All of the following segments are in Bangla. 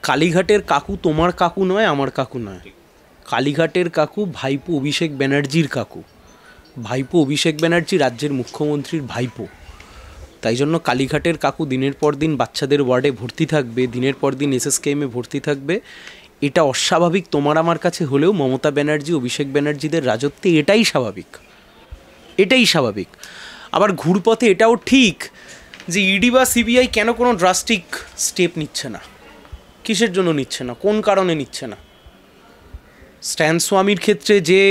কালীঘাটের কাকু তোমার কাকু নয়, আমার কাকু নয়। কালীঘাটের কাকু ভাইপো অভিষেক ব্যানার্জির কাকু। ভাইপো অভিষেক ব্যানার্জি রাজ্যের মুখ্যমন্ত্রীর ভাইপো। তাই জন্য কালীঘাটের কাকু দিনের পর দিন বাচ্চাদের ওয়ার্ডে ভর্তি থাকবে, দিনের পর দিন এসএসকেএমে ভর্তি থাকবে, এটা অস্বাভাবিক তোমার আমার কাছে হলেও মমতা ব্যানার্জি অভিষেক ব্যানার্জিদের রাজত্বে এটাই স্বাভাবিক, এটাই স্বাভাবিক। আবার ঘুরপথে এটাও ঠিক যে ইডি বা সিবিআই কেন কোনো ড্রাস্টিক স্টেপ নিচ্ছে না, কিসের জন্য নিচ্ছে না, কোন কারণে নিচ্ছে না। স্ট্যান স্বামীর ক্ষেত্রে যে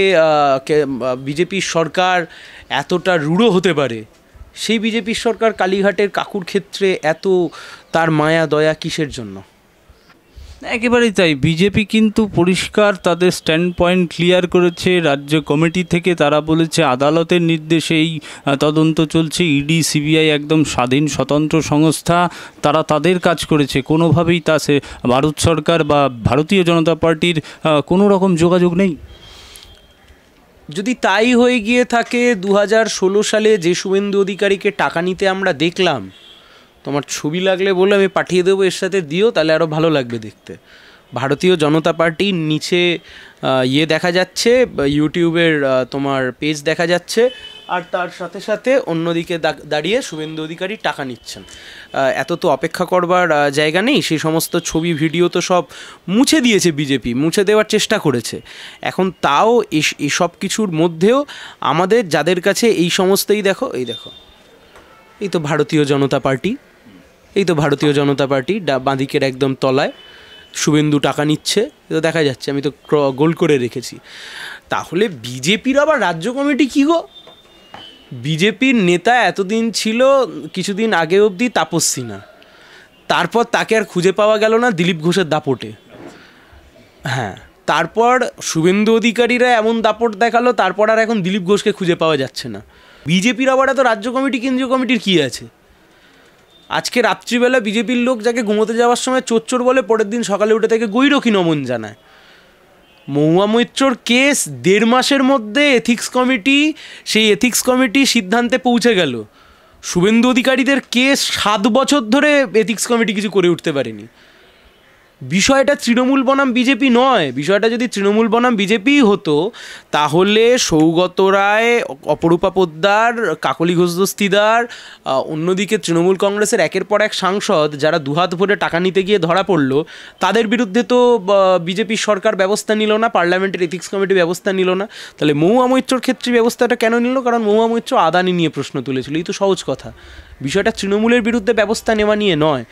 বিজেপির সরকার এতটা রূঢ় হতে পারে, সেই বিজেপির সরকার কালীঘাটের কাকুর ক্ষেত্রে এত তার মায়া দয়া কিসের জন্য? একেবারেই তাই। বিজেপি কিন্তু পরিষ্কার তাদের স্ট্যান্ড পয়েন্ট ক্লিয়ার করেছে। রাজ্য কমিটি থেকে তারা বলেছে আদালতের নির্দেশে এই তদন্ত চলছে। ইডি সিবিআই একদম স্বাধীন স্বতন্ত্র সংস্থা, তারা তাদের কাজ করেছে। কোনোভাবেই তা সে ভারত সরকার বা ভারতীয় জনতা পার্টির কোনো রকম যোগাযোগ নেই। যদি তাই হয়ে গিয়ে থাকে, 2016 সালে যে শুভেন্দু অধিকারীকে টাকা নিতে আমরা দেখলাম, তোমার ছবি লাগলে বলে আমি পাঠিয়ে দেবো, এর সাথে দিও, তাহলে আরও ভালো লাগবে দেখতে। ভারতীয় জনতা পার্টির নিচে দেখা যাচ্ছে, ইউটিউবের তোমার পেজ দেখা যাচ্ছে, আর তার সাথে সাথে অন্যদিকে দাঁড়িয়ে শুভেন্দু অধিকারী টাকা নিচ্ছেন। এত তো অপেক্ষা করবার জায়গা নেই। সেই সমস্ত ছবি ভিডিও তো সব মুছে দিয়েছে বিজেপি, মুছে দেওয়ার চেষ্টা করেছে। এখন তাও এসব কিছুর মধ্যেও আমাদের যাদের কাছে এই সমস্তই দেখো, এই তো ভারতীয় জনতা পার্টি, বাঁদিকের একদম তলায় শুভেন্দু টাকা নিচ্ছে, তো দেখা যাচ্ছে, আমি তো গোল করে রেখেছি। তাহলে বিজেপির আবার রাজ্য কমিটি কী গো? বিজেপির নেতা এতদিন ছিল, কিছুদিন আগে অবধি তাপস সিনহা, তারপর তাকে আর খুঁজে পাওয়া গেল না দিলীপ ঘোষের দাপটে। হ্যাঁ, তারপর শুভেন্দু অধিকারীরা এমন দাপট দেখালো, তারপর আর এখন দিলীপ ঘোষকে খুঁজে পাওয়া যাচ্ছে না। বিজেপির আবার এত রাজ্য কমিটি কেন্দ্রীয় কমিটির কী আছে? আজকে রাত্রিবেলা বিজেপির লোক যাকে ঘুমোতে যাওয়ার সময় চোর বলে, পরের দিন সকালে উঠে থেকে গৈরকী নমন জানায়। মহুয়া মৈত্রর কেস 1.5 মাসের মধ্যে সেই এথিক্স কমিটি সিদ্ধান্তে পৌঁছে গেল। শুভেন্দু অধিকারীদের কেস 7 বছর ধরে এথিক্স কমিটি কিছু করে উঠতে পারেনি। বিষয়টা তৃণমূল বনাম বিজেপি নয়। বিষয়টা যদি তৃণমূল বনাম বিজেপিই হতো, তাহলে সৌগত রায়, অপরূপা পোদ্দার, কাকলি ঘোষ দস্তিদার, অন্যদিকে তৃণমূল কংগ্রেসের একের পর এক সাংসদ যারা দুহাত ভরে টাকা নিতে গিয়ে ধরা পড়লো, তাদের বিরুদ্ধে তো বিজেপির সরকার ব্যবস্থা নিল না, পার্লামেন্টের এথিক্স কমিটি ব্যবস্থা নিল না। তাহলে মহুয়া মৈত্রর ক্ষেত্রে ব্যবস্থাটা কেন নিল? কারণ মহুয়া মৈত্র আদানি নিয়ে প্রশ্ন তুলেছিল। এই তো সহজ কথা। বিষয়টা তৃণমূলের বিরুদ্ধে ব্যবস্থা নেওয়া নিয়ে নয়।